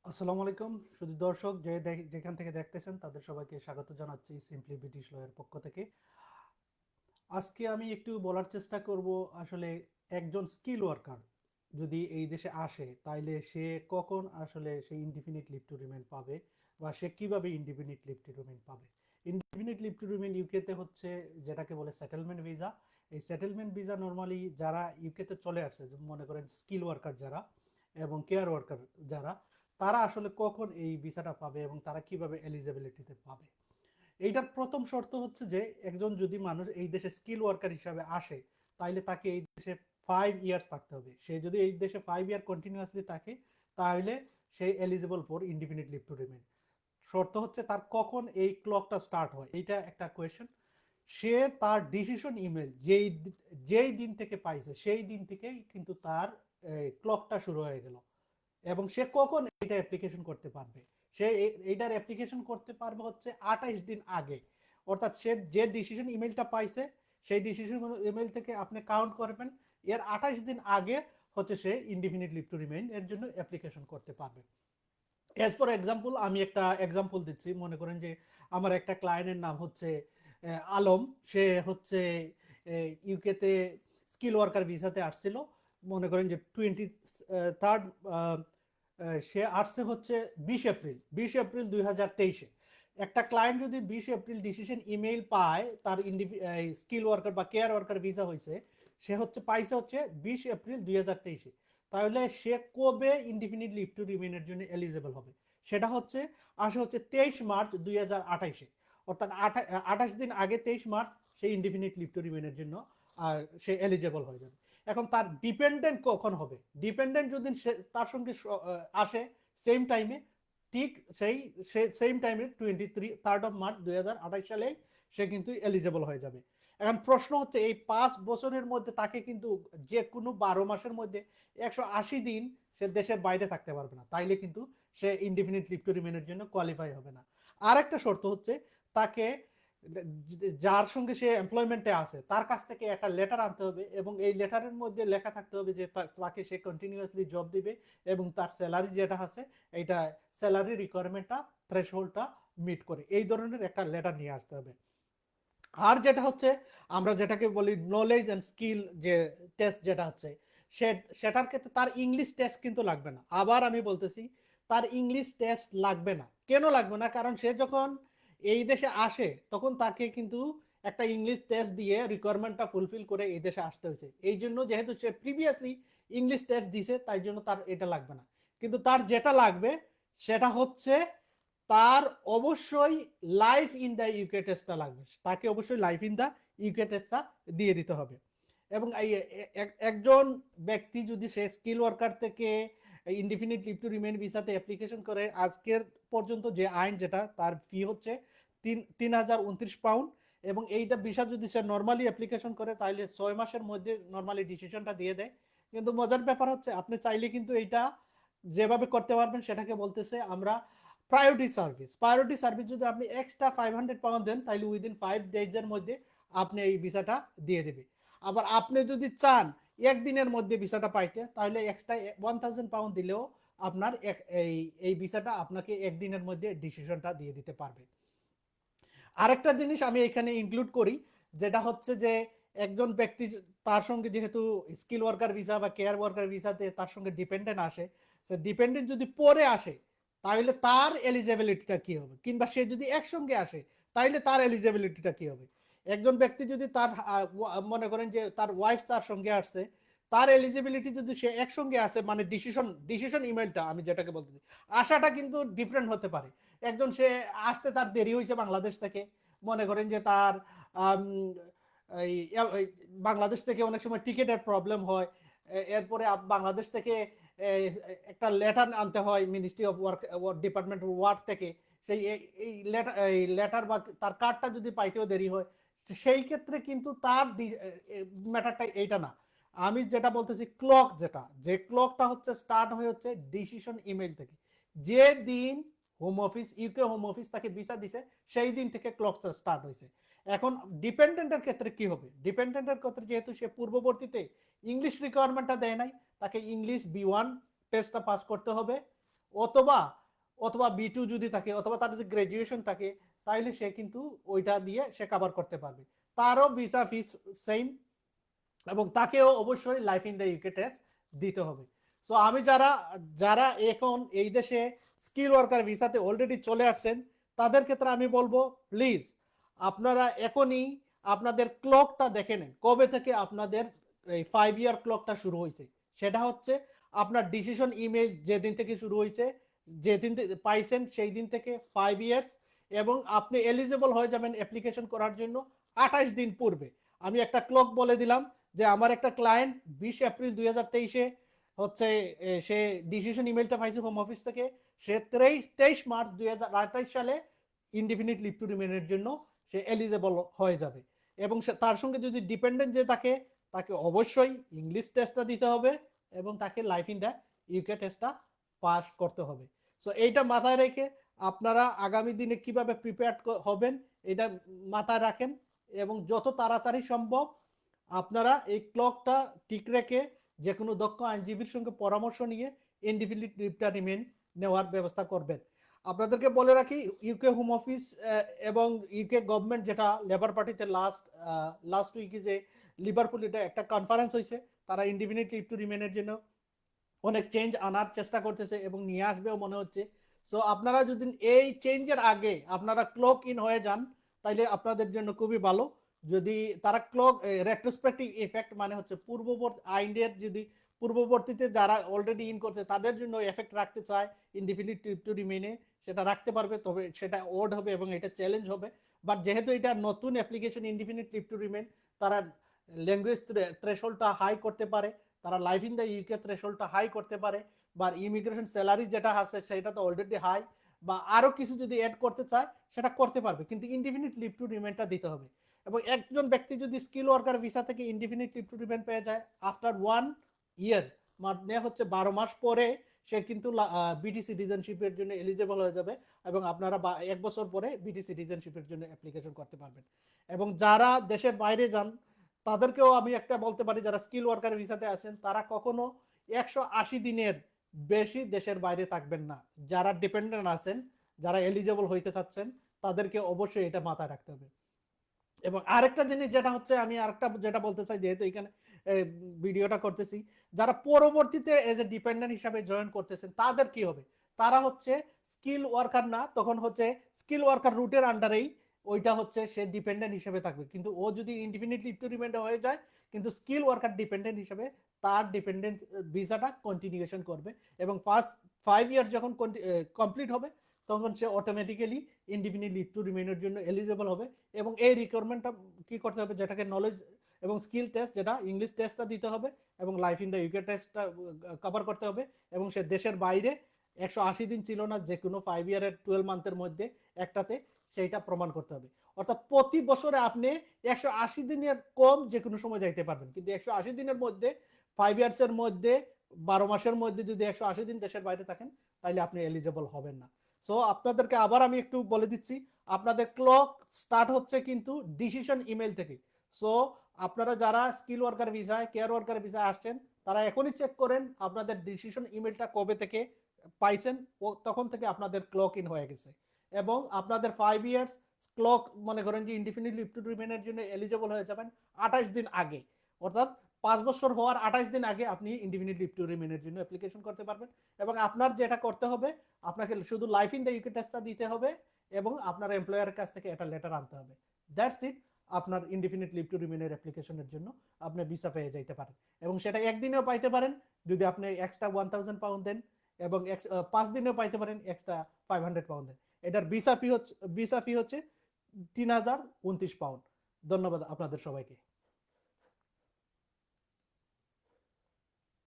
আসসালামু আলাইকুম শুধু দর্শক যেখান থেকে দেখতেছেন তাদের সবাইকে স্বাগত জানাচ্ছি সিম্পলি ব্রিটিশ লয়ের পক্ষ থেকে। আজকে আমি একটু বলার চেষ্টা করব আসলে একজন স্কিল ওয়ার্কার যদি এই দেশে আসে তাইলে সে কখন আসলে সে ইনডিফিনিট লিভ টু রিমেইন পাবে বা সে কিভাবে ইনডিফিনিট লিভ টু রিমেইন পাবে। ইনডিফিনিট লিভ টু রিমেইন ইউকেতে হচ্ছে যেটাকে বলে সেটেলমেন্ট ভিসা। এই সেটেলমেন্ট ভিসা নর্মালি যারা ইউকেতে চলে আসছে, মনে করেন স্কিল ওয়ার্কার যারা এবং কেয়ার ওয়ার্কার যারা, তারা আসলে কখন এই ভিসাটা পাবে এবং তারা কিভাবে এলিজিবিলিটিতে পাবে। এইটার প্রথম শর্ত হচ্ছে যে একজন যদি মানুষ এই দেশে স্কিল ওয়ার্কার হিসাবে আসে তাহলে তাকে এই দেশে 5 ইয়ার্স থাকতে হবে। সে যদি এই দেশে 5 ইয়ার কন্টিনিউয়াসলি থাকে তাহলে সে eligible for indefinite leave to remain. শর্ত হচ্ছে তার কখন এই ক্লকটা স্টার্ট হয়, এইটা একটা কোয়েশ্চেন। সে তার ডিসিশন ইমেল যেই দিন থেকে পাইছে সেই দিন থেকেই কিন্তু তার ক্লকটা শুরু হয়ে গেল। এবং সে কখন এটা অ্যাপ্লিকেশন করতে পারবে, সে এইটার অ্যাপ্লিকেশন করতে পারবে হচ্ছে 28 দিন আগে। অর্থাৎ সে যে ডিসিশন ইমেলটা পাইছে সেই ডিসিশন ইমেল থেকে আপনি কাউন্ট করবেন, এর 28 দিন আগে হচ্ছে সে ইনডিফিনিট লিভ টু রিমেইন এর জন্য অ্যাপ্লিকেশন করতে পারবে। এজ ফর এক্সাম্পল আমি একটা এক্সাম্পল দিচ্ছি। মনে করেন যে আমার একটা ক্লায়েন্টের নাম হচ্ছে আলম। সে হচ্ছে ইউকেতে স্কিল ওয়ার্কার ভিসাতে আসছিল। মনে করেন যে 23rd, সে আসছে হচ্ছে 20 এপ্রিল, 20 এপ্রিল 2023-এ। একটা ক্লায়েন্ট যদি 20 এপ্রিল ডিসিশন ইমেইল পায় তার স্কিল ওয়ার্কার বা কেয়ার ওয়ার্কার ভিসা হয়েছে, সে হচ্ছে পাইছে হচ্ছে 20 এপ্রিল 2023-এ, তাহলে সে কবে ইনডিফিনিট লিভ টু রিমেইনের জন্য এলিজিবল হবে সেটা হচ্ছে আসে হচ্ছে 23 মার্চ 2028-এ। অর্থাৎ 28 দিন আগে 23 মার্চ সে ইনডিফিনিট লিভ টু রিমেইনের জন্য সে এলিজিবল হয়ে যাবে। এখন তার ডিপেন্ডেন্ট কখন হবে, ডিপেন্ডেন্ট যদি তার সঙ্গে আসে সেম টাইমে, ঠিক সেই সেম টাইমে 3rd of March 2028 সালেই সে কিন্তু এলিজিবল হয়ে যাবে। এখন প্রশ্ন হচ্ছে এই 5 বছরের মধ্যে তাকে কিন্তু যে কোনো 12 মাসের মধ্যে 180 দিন সে দেশের বাইরে থাকতে পারবে না, তাইলে কিন্তু সে ইনডিফিনিট লিভ টু রিমেইনের জন্য কোয়ালিফাই হবে না। আর একটা শর্ত হচ্ছে তাকে যার সঙ্গে সে এমপ্লয়মেন্টে আছে তার কাছ থেকে একটা লেটার আনতে হবে এবং এই লেটারের মধ্যে লেখা থাকতে হবে যে তাকে সে কন্টিনিউয়াসলি জব দিবে এবং তার স্যালারি যেটা আছে এইটা স্যালারি রিকোয়ারমেন্টটা থ্রেশহোল্ডটা মিট করে, এই ধরনের একটা লেটার নিয়ে আসতে হবে। আর যেটা হচ্ছে আমরা যেটাকে বলি নলেজ অ্যান্ড স্কিল যে টেস্ট যেটা হচ্ছে সেটার ক্ষেত্রে তার ইংলিশ টেস্ট কিন্তু লাগবে না। আবার আমি বলতেছি তার ইংলিশ টেস্ট লাগবে না। কেন লাগবে না? কারণ সে যখন এই দেশে আসে তখন তাকে কিন্তু একটা ইংলিশ টেস্ট দিয়ে রিকোয়ারমেন্টটা ফুলফিল করে এই দেশে আসতে হয়েছে। এই জন্য যেহেতু সে প্রিভিয়াসলি ইংলিশ টেস্ট দিছে তাই জন্য তার এটা লাগবে না। কিন্তু তার যেটা লাগবে সেটা হচ্ছে তার অবশ্যই লাইফ ইন দ্য ইউকে টেস্টটা লাগবে। তাকে অবশ্যই লাইফ ইন দ্য ইউকে টেস্টটা দিয়ে দিতে হবে। এবং এই একজন ব্যক্তি যদি সে স্কিল ওয়ার্কার থেকে ইনডিফিনিট লিভ টু রিমেইন ভিসাতে অ্যাপ্লিকেশন করে, আজকের পর্যন্ত যে আইন যেটা তার ফি হচ্ছে 3,029 পাউন্ড। এবং এইটা ভিসা যদি সে নর্মালি অ্যাপ্লিকেশন করে তাহলে 6 মাসের মধ্যে নর্মালি ডিসিশনটা দিয়ে দেয়। কিন্তু মজার ব্যাপার হচ্ছে আপনি চাইলে কিন্তু এইটা যেভাবে করতে পারবেন সেটাকে বলতেছে আমরা প্রায়োরিটি সার্ভিস। প্রায়োরিটি সার্ভিস যদি আপনি এক্সট্রা 500 পাউন্ড দেন তাহলে উইদিন 5 ডেজের মধ্যে আপনি এই ভিসাটা দিয়ে দেবে। আবার আপনি যদি চান একদিনের মধ্যে ভিসাটা পাইতে তাহলে এক্সট্রা 1000 পাউন্ড দিলেও আপনার এই এই ভিসাটা আপনাকে একদিনের মধ্যে ডিসিশনটা দিয়ে দিতে পারবে। আরেকটা জিনিস আমি এখানে ইনক্লুড করি, যেটা হচ্ছে যে একজন ব্যক্তি তার সঙ্গে যেহেতু স্কিল ওয়ার্কার ভিসা বা কেয়ার ওয়ার্কার ভিসাতে তার সঙ্গে ডিপেন্ডেন্ট আসে, সে ডিপেন্ডেন্ট যদি পরে আসে তাহলে তার এলিজিবিলিটিটা কি হবে, কিংবা সে যদি একসঙ্গে আসে তাহলে তার এলিজিবিলিটিটা কি হবে। একজন ব্যক্তি যদি তার মনে করেন যে তার ওয়াইফ তার সঙ্গে আসছে, তার এলিজিবিলিটি যদি সে একসঙ্গে আসে মানে ডিসিশন ইমেলটা আমি যেটাকে বলতেছি আশাটা কিন্তু ডিফারেন্ট হতে পারে। একজন সে আসতে তার দেরি হয়েছে বাংলাদেশ থেকে, মনে করেন যে তার এই বাংলাদেশ থেকে অনেক সময় টিকেটের প্রবলেম হয়। এরপরে বাংলাদেশ থেকে একটা লেটার আনতে হয় ministry of work department of work থেকে। সেই এই লেটার বা তার কার্ডটা যদি পাইতেও দেরি হয়, সেই ক্ষেত্রে কিন্তু তার ম্যাটারটা এইটা না। আমি যেটা বলতেছি ক্লক, যেটা যে ক্লকটা হচ্ছে স্টার্ট হয়ে হচ্ছে ডিসিশন ইমেল থেকে। যে দিন home office UK home office তাকে ভিসা দিছে সেই দিন থেকে ক্লকটা স্টার্ট হয়েছে। এখন ডিপেন্ডেন্টের ক্ষেত্রে কি হবে? ডিপেন্ডেন্টের ক্ষেত্রে যেহেতু সে পূর্ববর্তীতে ইংলিশ রিকোয়ারমেন্টটা দেয় নাই, তাকে ইংলিশ B1 টেস্টটা পাস করতে হবে। অথবা অথবা B2 যদি থাকে, অথবা তার যদি গ্রাজুয়েশন থাকে, তাহলে সে কিন্তু ওইটা দিয়ে সে কভার করতে পারবে। তারও ভিসা ফিস সেম, এবং তাকেও অবশ্যই life in the UK test দিতে হবে। সো আমি যারা যারা এখন এই দেশে স্কিল ওয়ার্কার ভিসাতে অলরেডি চলে আসছেন, তাদের ক্ষেত্রে আমি বলবো প্লিজ আপনারা এখনই আপনাদের ক্লকটা দেখে নেন, কবে থেকে আপনাদের এই 5 ইয়ার ক্লকটা শুরু হয়েছে। সেটা হচ্ছে আপনার ডিসিশন ইমেল যেদিন থেকে শুরু হয়েছে, যেদিন পাইছেন সেই দিন থেকে 5 ইয়ার্স, এবং আপনি এলিজিবল হয়ে যাবেন অ্যাপ্লিকেশন করার জন্য 28 দিন পূর্বে। আমি একটা ক্লক বলে দিলাম যে আমার একটা ক্লায়েন্ট 20 এপ্রিল 2023-এ হচ্ছে সে ডিসিশন ইমেলটা পাইছে হোম অফিস থেকে, সে 23 মার্চ 2028 সালে ইনডিফিনিট লিভ টু রিমেনের জন্য সে এলিজেবল হয়ে যাবে। এবং তার সঙ্গে যদি ডিপেন্ডেন্ট যে থাকে, তাকে অবশ্যই ইংলিশ টেস্টটা দিতে হবে এবং তাকে লাইফ ইন দ্য ইউকে টেস্টটা পাস করতে হবে। সো এইটা মাথায় রেখে আপনারা আগামী দিনে কিভাবে প্রিপেয়ার হবেন এটা মাথায় রাখেন, এবং যত তাড়াতাড়ি সম্ভব আপনারা এই ক্লকটা ঠিক রেখে যে কোনো দক্ষ আইনজীবীর সঙ্গে পরামর্শ নিয়ে ইনডিফিনিট লিভটা রিমেন নেওয়ার ব্যবস্থা করবেন। আপনাদেরকে বলে রাখি, ইউকে হোম অফিস এবং ইউকে গভর্নমেন্ট, যেটা লেবার পার্টিতে লাস্ট উইকে যে লিভারপুলে একটা কনফারেন্স হয়েছে, তারা ইনডিফিনিট লিভ টু রিমেনের জন্য অনেক চেঞ্জ আনার চেষ্টা করতেছে এবং নিয়ে আসবেও মনে হচ্ছে। সো আপনারা যদি এই চেঞ্জের আগে আপনারা ক্লক ইন হয়ে যান, তাইলে আপনাদের জন্য খুবই ভালো। যদি তারা ক্লক রেট্রোস্পেক্টিভ ইফেক্ট মানে হচ্ছে পূর্ববর্তী আইনের, যদি পূর্ববর্তীতে যারা অলরেডি ইন করছে তাদের জন্য এফেক্ট রাখতে চায় ইনডিফিনিট লিভ টু রিমেনে, সেটা রাখতে পারবে, তবে সেটা ওড হবে এবং এটা চ্যালেঞ্জ হবে। বাট যেহেতু এটা নতুন application indefinite leave to remain, তারা ল্যাঙ্গুয়েজ থ্রেশহোল্ডটা হাই করতে পারে, তারা লাইফ ইন দ্য ইউকে থ্রেশহোল্ডটা হাই করতে পারে, বা ইমিগ্রেশন স্যালারি যেটা আছে সেটা তো অলরেডি হাই, বা আরো কিছু যদি অ্যাড করতে চায় সেটা করতে পারবে, কিন্তু ইনডিফিনিট লিভ টু রিমেনটা দিতে হবে। এবং একজন ব্যক্তি যদি স্কিল ওয়ার্কার ভিসা থেকে ইনডিফিনিট লিভ টু রিমেন পেয়ে যায় আফটার 1 ইয়ার, মানে হচ্ছে 12 মাস পরে, সে কিন্তু বিটি সিটিজেনশিপের জন্য এলিজেবল হয়ে যাবে, এবং আপনারা 1 বছর পরে বিটি সিটিজেনশিপের জন্য অ্যাপ্লিকেশন করতে পারবেন। এবং যারা দেশের বাইরে যান তাদেরকেও আমি একটা বলতে পারি, যারা স্কিল ওয়ার্কার ভিসাতে আছেন তারা কখনো 180 দিনের বেশি দেশের বাইরে থাকবেন না। যারা ডিপেন্ডেন্ট আছেন, যারা এলিজেবল হইতে চাচ্ছেন, তাদেরকে অবশ্যই এটা মাথায় রাখতে হবে। এবং আরেকটা জিনিস যেটা হচ্ছে, আমি আরেকটা যেটা বলতে চাই, যেহেতু এখানে ভিডিওটা করতেছি, যারা পরবর্তীতে এজ এ ডিপেন্ডেন্ট হিসাবে জয়েন করতেছেন তাদের কি হবে? তারা হচ্ছে স্কিল ওয়ার্কার না, তখন হচ্ছে স্কিল ওয়ার্কার রুটের আন্ডারেই ওইটা হচ্ছে সে ডিপেন্ডেন্ট হিসেবে থাকবে, কিন্তু ও যদি ইনডিফিনিট লিভ টু রিমেন হয়ে যায়, কিন্তু স্কিল ওয়ার্কার ডিপেন্ডেন্ট হিসেবে তার ডিপেন্ডেন্ট ভিসাটা কন্টিনিউশন করবে, এবং ফার্স্ট 5 ইয়ার যখন কমপ্লিট হবে, তখন সে অটোমেটিক্যালি ইনডিফিনিট লিভ টু রিমেনের জন্য এলিজেবল হবে। এবং এই রিকোয়ারমেন্টটা কি করতে হবে, যেটাকে নলেজ এবং স্কিল টেস্ট, যেটা ইংলিশ টেস্টটা দিতে হবে, এবং লাইফ ইন দ্য ইউকে টেস্টটা কভার করতে হবে, এবং সে দেশের বাইরে 180 দিন ছিল না, যে কোনো 5 ইয়ারের 12 মান্থের মধ্যে একটাতে, সেইটা প্রমাণ করতে হবে। অর্থাৎ প্রতি বছরে আপনি 180 দিনের কম যে কোনো সময় যাইতে পারবেন, কিন্তু 180 দিনের মধ্যে 5 ইয়ার্সের মধ্যে 12 মাসের মধ্যে যদি 180 দিন দেশের বাইরে থাকেন, তাহলে আপনি এলিজেবল হবেন না। সো আপনাদেরকে আবার আমি একটু বলে দিচ্ছি, আপনাদের ক্লক স্টার্ট হচ্ছে কিন্তু ডিসিশন ইমেল থেকে। সো আপনারা যারা স্কিল ওয়ার্কার ভিসায়, কেয়ার ওয়ার্কার ভিসায় আসছেন, তারা এখনই চেক করেন আপনাদের ডিসিশন ইমেলটা কবে থেকে পাইছেন, ও তখন থেকে আপনাদের ক্লক ইন হয়ে গেছে, এবং আপনাদের 5 ইয়ার্স ক্লক মনে করেন যে ইনডিফিনিট লিভ টু রিমেনের জন্য এলিজেবল হয়ে যাবেন 28 দিন আগে, অর্থাৎ 5 বছর হওয়ার 28 দিন আগে আপনি ইনডিফিনিট লিভ টু রিমেনের জন্য অ্যাপ্লিকেশন করতে পারবেন। এবং আপনার যেটা করতে হবে, আপনাকে শুধু লাইফ ইন দ্য ইউকে টেস্টটা দিতে হবে, এবং আপনার এমপ্লয়ারের কাছ থেকে একটা লেটার আনতে হবে। দ্যাটস ইট, আপনার ইনডিফিনিট লিভ টু রিমেনের অ্যাপ্লিকেশনের জন্য আপনি ভিসা পেয়ে যাইতে পারেন, এবং সেটা একদিনেও পাইতে পারেন যদি আপনি এক্সট্রা 1000 পাউন্ড দেন, এবং 5 দিনেও পাইতে পারেন এক্সট্রা 500 পাউন্ড দেন। এটার ভিসা ফি হচ্ছে 3029 পাউন্ড। ধন্যবাদ আপনাদের সবাইকে।